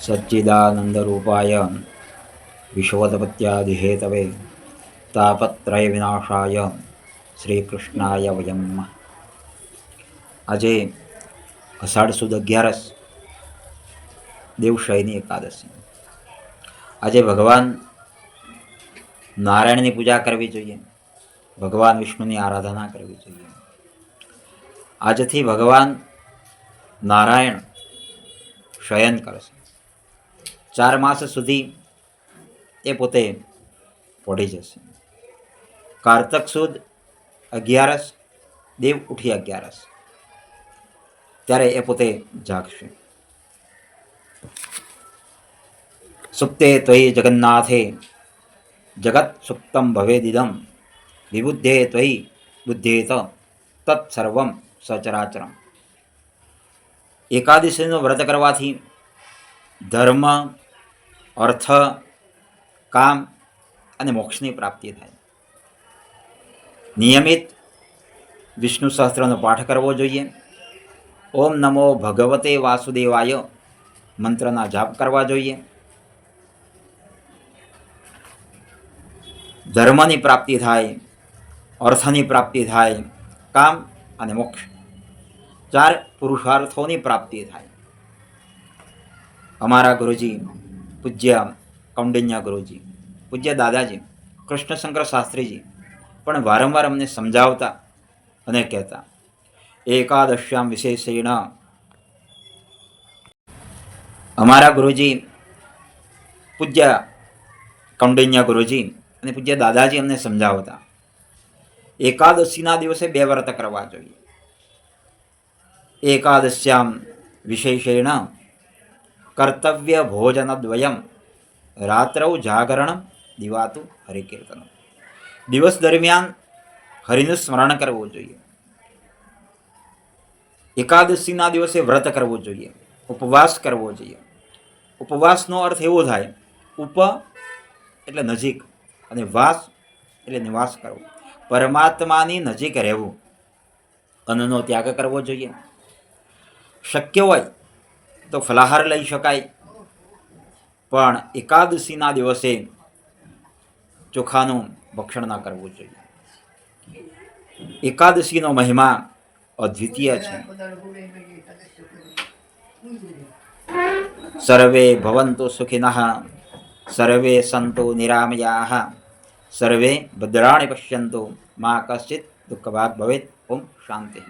सच्चिदानंदरूपाय विश्वोत्पत्त्यादिहेतवे तापत्रय विनाशाय श्रीकृष्णाय वयं नमः। આજે અષાઢ સુદ 11 દેવશયની એકાદશી। આજે ભગવાન નારાયણની પૂજા કરવી જોઈએ, ભગવાન વિષ્ણુની આરાધના કરવી જોઈએ। આજથી ભગવાન નારાયણ શયન કરશે। 4 માસ સુધી એ પોતે પડી જશે। કારતક સુદ 11 દેવ ઉઠી 11 ત્યારે એ પોતે જાગશે। સુપ્તે ત્વયી જગન્નાથે જગત સુપ્તમ ભવેદિદમ વિબુદ્ધે ત્વયી બુદ્ધેત તત્સર્વમ સચરાચરમ। એકાદશીનું વ્રત કરવાથી ધર્મ, અર્થ, કામ અને મોક્ષની પ્રાપ્તિ થાય। નિયમિત વિષ્ણુ સહસ્ત્રનો પાઠ કરવો જોઈએ। ઓમ નમો ભગવતે વાસુદેવાય મંત્રના જાપ કરવા જોઈએ। ધર્મની પ્રાપ્તિ થાય, અર્થની પ્રાપ્તિ થાય, કામ અને મોક્ષ 4 પુરુષાર્થોની પ્રાપ્તિ થાય। અમારા ગુરુજી પૂજ્ય કૌંડિન્ય ગુરુજી, પૂજ્ય દાદાજી કૃષ્ણશંકર શાસ્ત્રીજી પણ વારંવાર અમને સમજાવતા અને કહેતા, એકાદશ્યામ વિશેષેણ અમારા ગુરુજી પૂજ્ય કૌંડિન્ય ગુરુજી અને પૂજ્ય દાદાજી અમને સમજાવતા, એકાદશીના દિવસે 2 વ્રત કરવા જોઈએ। એકાદશ્યામ વિશેષેણ કર્તવ્ય ભોજનદ્વયમ રાત્રૌ જાગરણ દિવાતુ હરિકીર્તન। દિવસ દરમિયાન હરિનું સ્મરણ કરવું જોઈએ। એકાદશીના દિવસે વ્રત કરવું જોઈએ, ઉપવાસ કરવો જોઈએ। ઉપવાસનો અર્થ એવો થાય, ઉપ એટલે નજીક અને વાસ એટલે નિવાસ કરવો, પરમાત્માની નજીક રહેવું। અન્નનો ત્યાગ કરવો જોઈએ। શક્ય હોય તો ફલાહાર લઈ શકાય, પણ એકાદશીના દિવસે ચોખાનું ભક્ષણ ન કરવું જોઈએ। એકાદશીનો મહિમા અદ્વિતીય છે। સર્વે ભવન્તુ સુખિનઃ, સર્વે સંતુ નિરામયાઃ, સર્વે ભદ્રાણિ પશ્યન્તુ મા કશ્ચિત દુઃખભાગ ભવેત। ઓમ શાંતિ।